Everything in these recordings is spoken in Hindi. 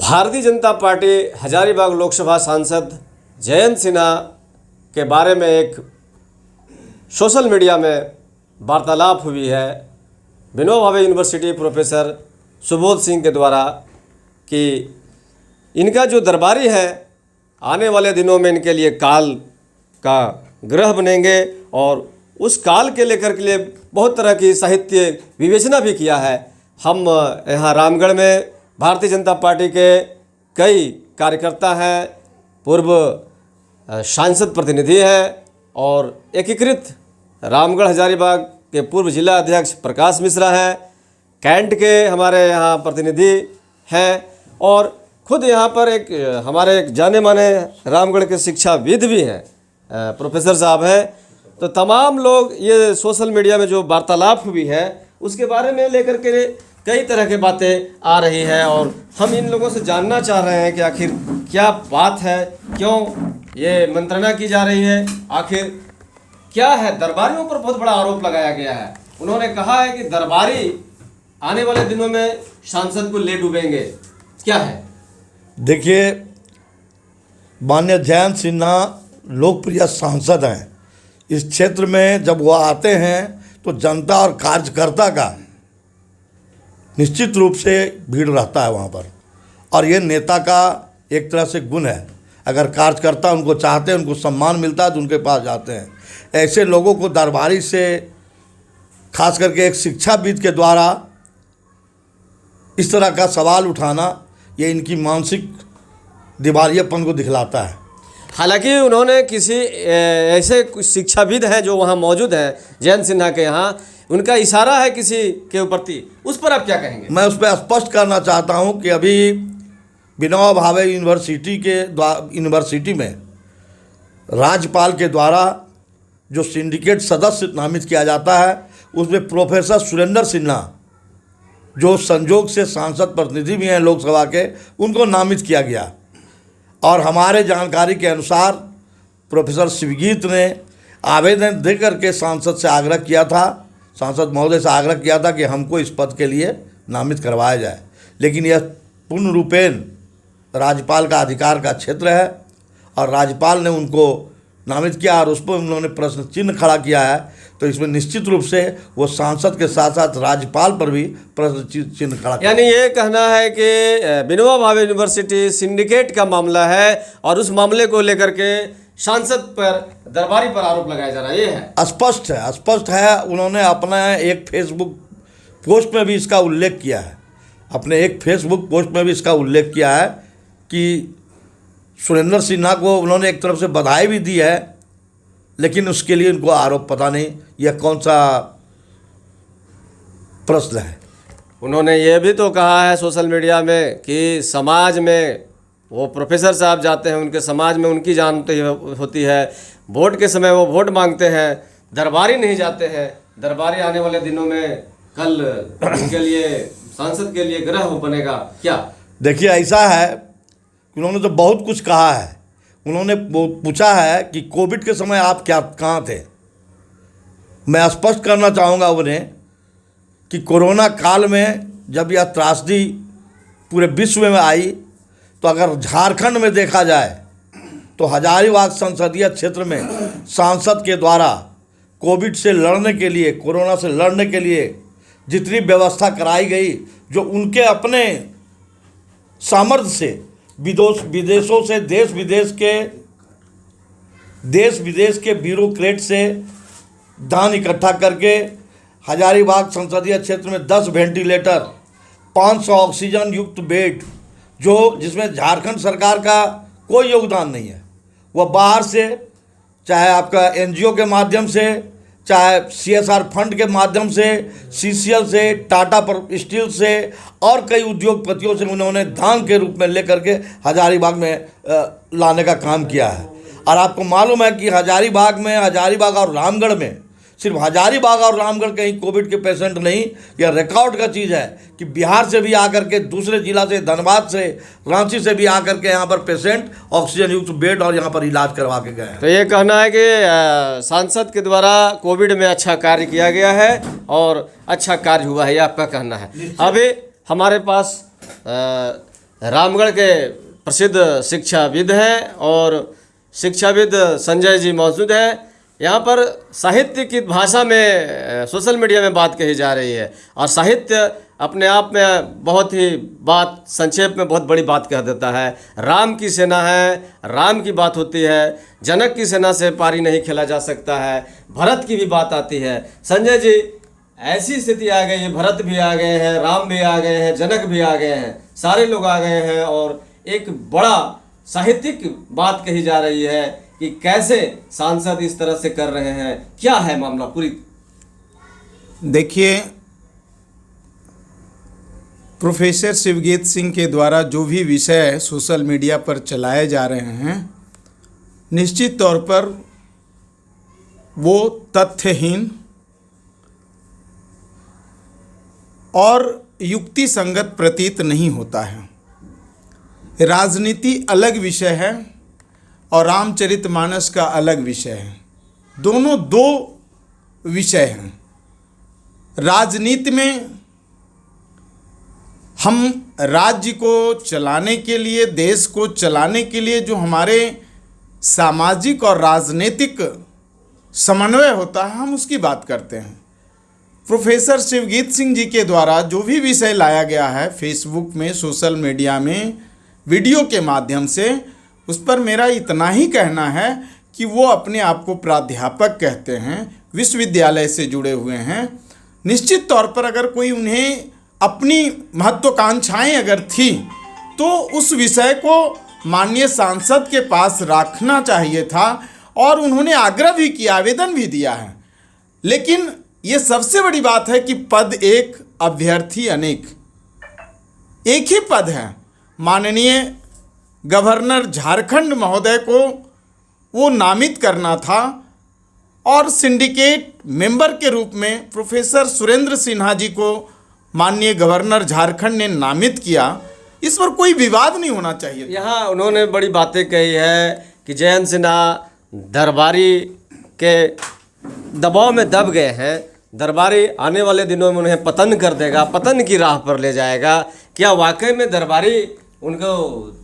भारतीय जनता पार्टी हजारीबाग लोकसभा सांसद जयंत सिन्हा के बारे में एक सोशल मीडिया में वार्तालाप हुई है विनोबा भावे यूनिवर्सिटी प्रोफेसर सुबोध सिंह के द्वारा कि इनका जो दरबारी है आने वाले दिनों में इनके लिए काल का ग्रह बनेंगे और उस काल के लेकर के लिए बहुत तरह की साहित्य विवेचना भी किया है। हम यहाँ रामगढ़ में भारतीय जनता पार्टी के कई कार्यकर्ता हैं, पूर्व सांसद प्रतिनिधि हैं और एकीकृत रामगढ़ हजारीबाग के पूर्व जिला अध्यक्ष प्रकाश मिश्रा हैं, कैंट के हमारे यहाँ प्रतिनिधि हैं और खुद यहाँ पर हमारे एक जाने माने रामगढ़ के शिक्षाविद भी हैं, प्रोफेसर साहब हैं। तो तमाम लोग ये सोशल मीडिया में जो वार्तालाप हुई है उसके बारे में लेकर के कई तरह की बातें आ रही है और हम इन लोगों से जानना चाह रहे हैं कि आखिर क्या बात है, क्यों ये मंत्रणा की जा रही है, आखिर क्या है। दरबारियों पर बहुत बड़ा आरोप लगाया गया है। उन्होंने कहा है कि दरबारी आने वाले दिनों में सांसद को ले डूबेंगे, क्या है? देखिए, माननीय जयंत सिन्हा लोकप्रिय सांसद हैं। इस क्षेत्र में जब वह आते हैं तो जनता और कार्यकर्ता का निश्चित रूप से भीड़ रहता है वहाँ पर, और ये नेता का एक तरह से गुण है। अगर कार्यकर्ता उनको चाहते हैं, उनको सम्मान मिलता है तो उनके पास जाते हैं। ऐसे लोगों को दरबारी से, खास करके एक शिक्षाविद के द्वारा इस तरह का सवाल उठाना, ये इनकी मानसिक दिवालियापन को दिखलाता है। हालांकि उन्होंने किसी ऐसे कुछ शिक्षाविद हैं जो वहाँ मौजूद हैं जयंत सिन्हा के यहाँ, उनका इशारा है किसी के प्रति, उस पर आप क्या कहेंगे? मैं उस पर स्पष्ट करना चाहता हूँ कि अभी विनोबा भावे यूनिवर्सिटी में राज्यपाल के द्वारा जो सिंडिकेट सदस्य नामित किया जाता है उसमें प्रोफेसर सुरेंद्र सिन्हा, जो संजोग से सांसद प्रतिनिधि भी हैं लोकसभा के, उनको नामित किया गया। और हमारे जानकारी के अनुसार प्रोफेसर शिवगीत ने आवेदन दे करके सांसद से आग्रह किया था, सांसद महोदय से आग्रह किया था कि हमको इस पद के लिए नामित करवाया जाए, लेकिन यह पूर्ण रूपेण राज्यपाल का अधिकार का क्षेत्र है और राज्यपाल ने उनको नामित किया और उस पर उन्होंने प्रश्न चिन्ह खड़ा किया है। तो इसमें निश्चित रूप से वो सांसद के साथ साथ राज्यपाल पर भी प्रश्न चिन्ह खड़ा, यानी ये कहना है कि विनोबा भावे यूनिवर्सिटी सिंडिकेट का मामला है और उस मामले को लेकर के सांसद पर, दरबारी पर आरोप लगाया जा रहा है। ये है स्पष्ट है। उन्होंने अपना एक फेसबुक पोस्ट में भी इसका उल्लेख किया है, अपने एक फेसबुक पोस्ट में भी इसका उल्लेख किया है कि सुरेंद्र सिन्हा को उन्होंने एक तरफ से बधाई भी दी है, लेकिन उसके लिए उनको आरोप पता नहीं यह कौन सा प्रश्न है। उन्होंने ये भी तो कहा है सोशल मीडिया में कि समाज में वो प्रोफेसर साहब जाते हैं, उनके समाज में उनकी जान होती है, वोट के समय वो वोट मांगते हैं, दरबारी नहीं जाते हैं। दरबारी आने वाले दिनों में कल उनके लिए, सांसद के लिए ग्रह बनेगा क्या? देखिए, ऐसा है, उन्होंने तो बहुत कुछ कहा है। उन्होंने पूछा है कि कोविड के समय आप कहाँ थे। मैं स्पष्ट करना चाहूँगा उन्हें कि कोरोना काल में जब यह त्रासदी पूरे विश्व में आई, तो अगर झारखंड में देखा जाए तो हजारीबाग संसदीय क्षेत्र में सांसद के द्वारा कोविड से लड़ने के लिए, कोरोना से लड़ने के लिए जितनी व्यवस्था कराई गई, जो उनके अपने सामर्थ्य से विदेशों से, देश विदेश के ब्यूरोक्रेट से धन इकट्ठा करके हजारीबाग संसदीय क्षेत्र में 10 वेंटिलेटर, 500 ऑक्सीजन युक्त बेड, जिसमें झारखंड सरकार का कोई योगदान नहीं है, वह बाहर से, चाहे आपका एनजीओ के माध्यम से, चाहे CSR फंड के माध्यम से, CCL से, टाटा पर स्टील से और कई उद्योगपतियों से उन्होंने दान के रूप में लेकर के हजारीबाग में लाने का काम किया है। और आपको मालूम है कि हजारीबाग और रामगढ़ में, सिर्फ हजारीबाग और रामगढ़ कहीं कोविड के पेशेंट नहीं, यह रिकॉर्ड का चीज़ है कि बिहार से भी आकर के, दूसरे जिला से, धनबाद से, रांची से भी आकर के यहाँ पर पेशेंट ऑक्सीजन युक्त बेड और यहाँ पर इलाज करवा के गए हैं। तो ये कहना है कि सांसद के द्वारा कोविड में अच्छा कार्य किया गया है और अच्छा कार्य हुआ है, ये आपका कहना है। अभी हमारे पास रामगढ़ के प्रसिद्ध शिक्षाविद हैं और शिक्षाविद संजय जी मौजूद हैं। यहाँ पर साहित्य की भाषा में सोशल मीडिया में बात कही जा रही है और साहित्य अपने आप में बहुत ही बात संक्षेप में बहुत बड़ी बात कह देता है। राम की सेना है, राम की बात होती है, जनक की सेना से पारी नहीं खेला जा सकता है, भरत की भी बात आती है। संजय जी, ऐसी स्थिति आ गई है, भरत भी आ गए हैं, राम भी आ गए हैं, जनक भी आ गए हैं, सारे लोग आ गए हैं और एक बड़ा साहित्यिक बात कही जा रही है कि कैसे सांसद इस तरह से कर रहे हैं, क्या है मामला पूरी। देखिए, प्रोफेसर शिवगीत सिंह के द्वारा जो भी विषय सोशल मीडिया पर चलाए जा रहे हैं, निश्चित तौर पर वो तथ्यहीन और युक्ति संगत प्रतीत नहीं होता है। राजनीति अलग विषय है और रामचरितमानस का अलग विषय है। दोनों दो विषय हैं। राजनीति में हम राज्य को चलाने के लिए, देश को चलाने के लिए जो हमारे सामाजिक और राजनीतिक समन्वय होता है, हम उसकी बात करते हैं। प्रोफेसर शिवगीत सिंह जी के द्वारा जो भी विषय लाया गया है फेसबुक में, सोशल मीडिया में, वीडियो के माध्यम से, उस पर मेरा इतना ही कहना है कि वो अपने आप को प्राध्यापक कहते हैं, विश्वविद्यालय से जुड़े हुए हैं। निश्चित तौर पर अगर कोई उन्हें अपनी महत्वाकांक्षाएं अगर थी तो उस विषय को माननीय सांसद के पास रखना चाहिए था और उन्होंने आग्रह भी किया, आवेदन भी दिया है। लेकिन ये सबसे बड़ी बात है कि पद एक, अभ्यर्थी अनेक। एक ही पद है। माननीय गवर्नर झारखंड महोदय को वो नामित करना था और सिंडिकेट मेंबर के रूप में प्रोफेसर सुरेंद्र सिन्हा जी को माननीय गवर्नर झारखंड ने नामित किया। इस पर कोई विवाद नहीं होना चाहिए। यहाँ उन्होंने बड़ी बातें कही है कि जयंत सिन्हा दरबारी के दबाव में दब गए हैं, दरबारी आने वाले दिनों में उन्हें पतन कर देगा, पतन की राह पर ले जाएगा। क्या वाकई में दरबारी उनको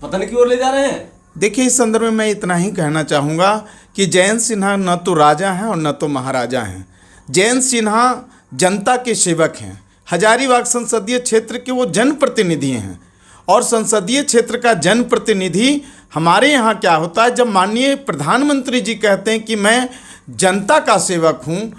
पतन की ओर ले जा रहे हैं? देखिए, इस संदर्भ में मैं इतना ही कहना चाहूँगा कि जयंत सिन्हा न तो राजा हैं और न तो महाराजा हैं। जयंत सिन्हा जनता के सेवक हैं। हजारीबाग संसदीय क्षेत्र के वो जनप्रतिनिधि हैं और संसदीय क्षेत्र का जनप्रतिनिधि हमारे यहाँ क्या होता है, जब माननीय प्रधानमंत्री जी कहते हैं कि मैं जनता का सेवक हूँ,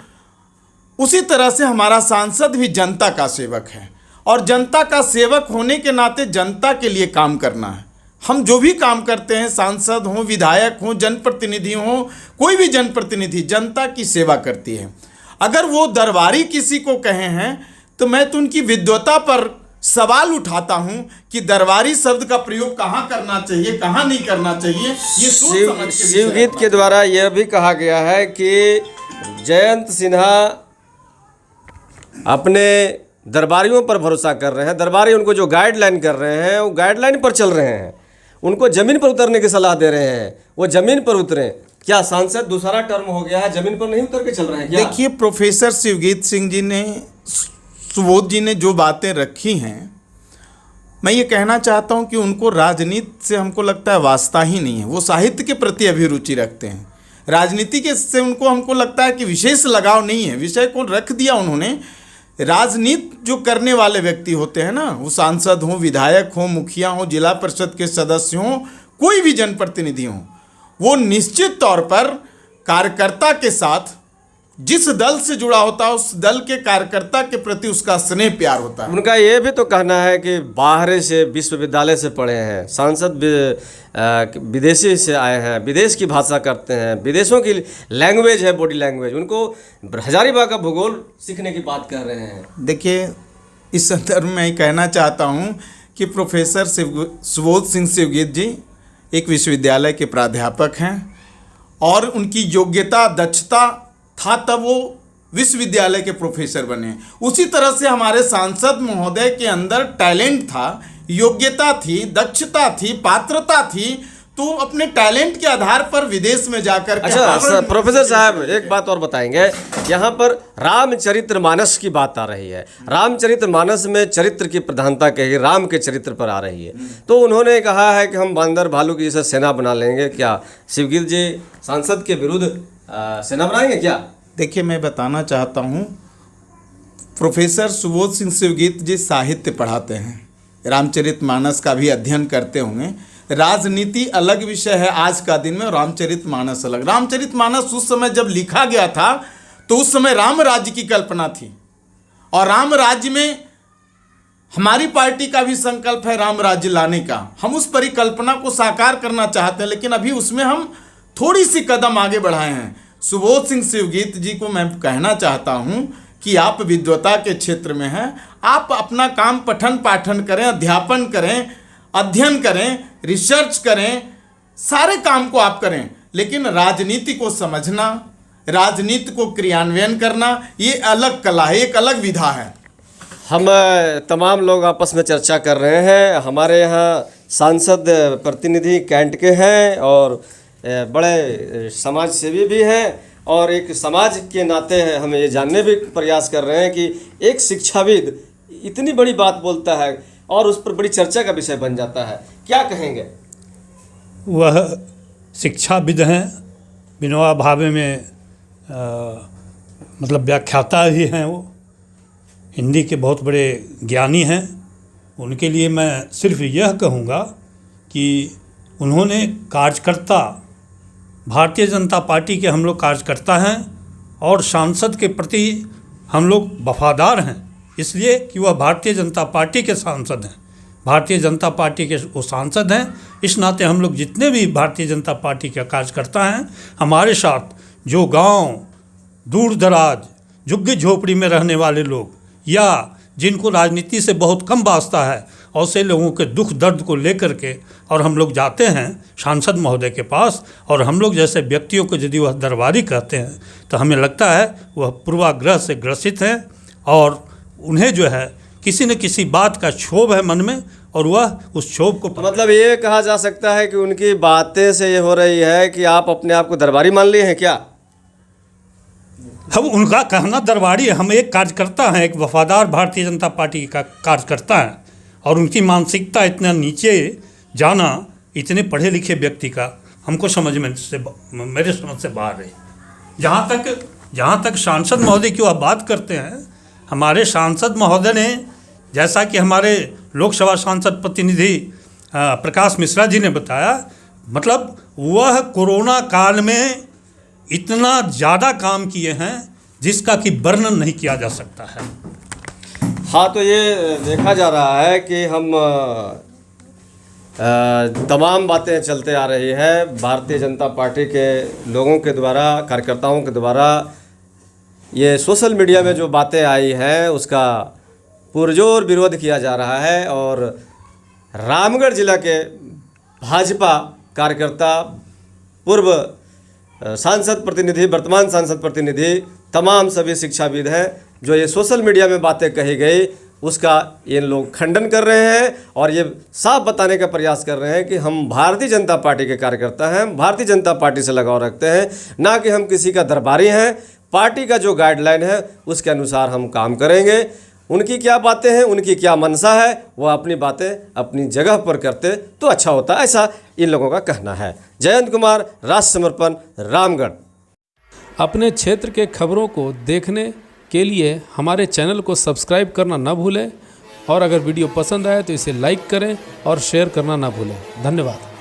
उसी तरह से हमारा सांसद भी जनता का सेवक है और जनता का सेवक होने के नाते जनता के लिए काम करना है। हम जो भी काम करते हैं, सांसद हों, विधायक हों, जनप्रतिनिधि हों, कोई भी जनप्रतिनिधि जनता की सेवा करती है। अगर वो दरबारी किसी को कहे हैं तो मैं तो उनकी विद्वता पर सवाल उठाता हूं कि दरबारी शब्द का प्रयोग कहाँ करना चाहिए, कहाँ नहीं करना चाहिए। ये सोच समझ के विषय है। शिवगीत के द्वारा यह भी कहा गया है कि जयंत सिन्हा अपने दरबारियों पर भरोसा कर रहे हैं। दरबारी उनको जो गाइडलाइन कर रहे हैं वो गाइडलाइन पर चल रहे हैं। उनको ज़मीन पर उतरने की सलाह दे रहे हैं, वो ज़मीन पर उतरें। क्या सांसद दूसरा टर्म हो गया है, ज़मीन पर नहीं उतर के चल रहे हैं क्या? देखिए, प्रोफेसर शिवगीत सिंह जी ने, सुबोध जी ने जो बातें रखी हैं, मैं ये कहना चाहता हूँ कि उनको राजनीति से हमको लगता है वास्ता ही नहीं है। वो साहित्य के प्रति अभिरुचि रखते हैं। राजनीति के से उनको हमको लगता है कि विशेष लगाव नहीं है। विषय को रख दिया उन्होंने। राजनीति जो करने वाले व्यक्ति होते हैं ना, वो सांसद हों, विधायक हों, मुखिया हों, जिला परिषद के सदस्य हों, कोई भी जनप्रतिनिधि हों, वो निश्चित तौर पर कार्यकर्ता के साथ जिस दल से जुड़ा होता है उस दल के कार्यकर्ता के प्रति उसका स्नेह प्यार होता है। उनका ये भी तो कहना है कि बाहर से विश्वविद्यालय से पढ़े हैं, सांसद विदेशी से आए हैं, विदेश की भाषा करते हैं, विदेशों की लैंग्वेज है, बॉडी लैंग्वेज। उनको हजारीबाग का भूगोल सीखने की बात कर रहे हैं। देखिए, इस संदर्भ में मैं कहना चाहता हूँ कि प्रोफेसर सुबोध सिंह शिवगीत जी एक विश्वविद्यालय के प्राध्यापक हैं और उनकी योग्यता, दक्षता था तब वो विश्वविद्यालय के प्रोफेसर बने। उसी तरह से हमारे सांसद महोदय के अंदर टैलेंट था, योग्यता थी, दक्षता थी, पात्रता थी, तो अपने टैलेंट के आधार पर विदेश में जाकर के अच्छा प्रोफेसर साहब एक बात और बताएंगे, यहाँ पर रामचरितमानस की बात आ रही है, रामचरितमानस में चरित्र की प्रधानता कही राम के चरित्र पर आ रही है, तो उन्होंने कहा है कि हम बंदर भालू की जैसे सेना बना लेंगे, क्या शिवगीत जी सांसद के विरुद्ध सेना बनाएंगे क्या? देखिए, मैं बताना चाहता हूँ, प्रोफेसर सुबोध सिंह शिवगीत जी साहित्य पढ़ाते हैं, रामचरितमानस का भी अध्ययन करते होंगे। राजनीति अलग विषय है आज का दिन में, रामचरितमानस अलग। रामचरितमानस उस समय जब लिखा गया था तो उस समय राम राज्य की कल्पना थी, और राम राज्य में हमारी पार्टी का भी संकल्प है राम राज्य लाने का। हम उस परिकल्पना को साकार करना चाहते हैं, लेकिन अभी उसमें हम थोड़ी सी कदम आगे बढ़ाए हैं। सुबोध सिंह शिवगीत जी को मैं कहना चाहता हूँ कि आप विद्वता के क्षेत्र में हैं, आप अपना काम पठन पाठन करें, अध्यापन करें, अध्ययन करें, रिसर्च करें, सारे काम को आप करें, लेकिन राजनीति को समझना, राजनीति को क्रियान्वयन करना, ये अलग कला है, एक अलग विधा है। हम तमाम लोग आपस में चर्चा कर रहे हैं। हमारे यहाँ सांसद प्रतिनिधि कैंट के हैं और बड़े समाज सेवी भी हैं, और एक समाज के नाते हम ये जानने भी प्रयास कर रहे हैं कि एक शिक्षाविद इतनी बड़ी बात बोलता है और उस पर बड़ी चर्चा का विषय बन जाता है, क्या कहेंगे? वह शिक्षाविद हैं, विनोबा भावे में मतलब व्याख्याता ही हैं, वो हिंदी के बहुत बड़े ज्ञानी हैं। उनके लिए मैं सिर्फ यह कहूँगा कि उन्होंने कार्यकर्ता, भारतीय जनता पार्टी के हम लोग कार्यकर्ता हैं और सांसद के प्रति हम लोग वफादार हैं, इसलिए कि वह भारतीय जनता पार्टी के सांसद हैं, भारतीय जनता पार्टी के वो सांसद हैं। इस नाते हम लोग जितने भी भारतीय जनता पार्टी के कार्यकर्ता हैं, हमारे साथ जो गांव दूर दराज झुग्गी झोपड़ी में रहने वाले लोग या जिनको राजनीति से बहुत कम वास्ता है, ऐसे लोगों के दुख दर्द को लेकर के और हम लोग जाते हैं सांसद महोदय के पास, और हम लोग जैसे व्यक्तियों को यदि वह दरबारी कहते हैं तो हमें लगता है वह पूर्वाग्रह से ग्रसित हैं और उन्हें जो है किसी न किसी बात का क्षोभ है मन में, और वह उस क्षोभ को मतलब ये कहा जा सकता है कि उनकी बातें से ये हो रही है कि आप अपने आप को दरबारी मान लिए हैं क्या? हम उनका कहना दरबारी है, हम एक कार्यकर्ता हैं, एक वफादार भारतीय जनता पार्टी का कार्यकर्ता हैं, और उनकी मानसिकता इतना नीचे जाना इतने पढ़े लिखे व्यक्ति का हमको समझ में से मेरे समझ से बाहर है। जहाँ तक सांसद महोदय की वह बात करते हैं, हमारे सांसद महोदय ने, जैसा कि हमारे लोकसभा सांसद प्रतिनिधि प्रकाश मिश्रा जी ने बताया, मतलब वह कोरोना काल में इतना ज़्यादा काम किए हैं जिसका कि वर्णन नहीं किया जा सकता है। हाँ, तो ये देखा जा रहा है कि हम तमाम बातें चलते आ रही है भारतीय जनता पार्टी के लोगों के द्वारा, कार्यकर्ताओं के द्वारा। ये सोशल मीडिया में जो बातें आई हैं उसका पुरजोर विरोध किया जा रहा है, और रामगढ़ जिला के भाजपा कार्यकर्ता, पूर्व सांसद प्रतिनिधि, वर्तमान सांसद प्रतिनिधि, तमाम सभी शिक्षाविद हैं, जो ये सोशल मीडिया में बातें कही गई उसका ये लोग खंडन कर रहे हैं और ये साफ बताने का प्रयास कर रहे हैं कि हम भारतीय जनता पार्टी के कार्यकर्ता हैं, भारतीय जनता पार्टी से लगाव रखते हैं, ना कि हम किसी का दरबारी हैं। पार्टी का जो गाइडलाइन है उसके अनुसार हम काम करेंगे। उनकी क्या बातें हैं, उनकी क्या मनसा है, वह अपनी बातें अपनी जगह पर करते तो अच्छा होता, ऐसा इन लोगों का कहना है। जयंत कुमार, राष्ट्र समर्पण, रामगढ़। अपने क्षेत्र के खबरों को देखने के लिए हमारे चैनल को सब्सक्राइब करना ना भूलें, और अगर वीडियो पसंद आए तो इसे लाइक करें और शेयर करना ना भूलें। धन्यवाद।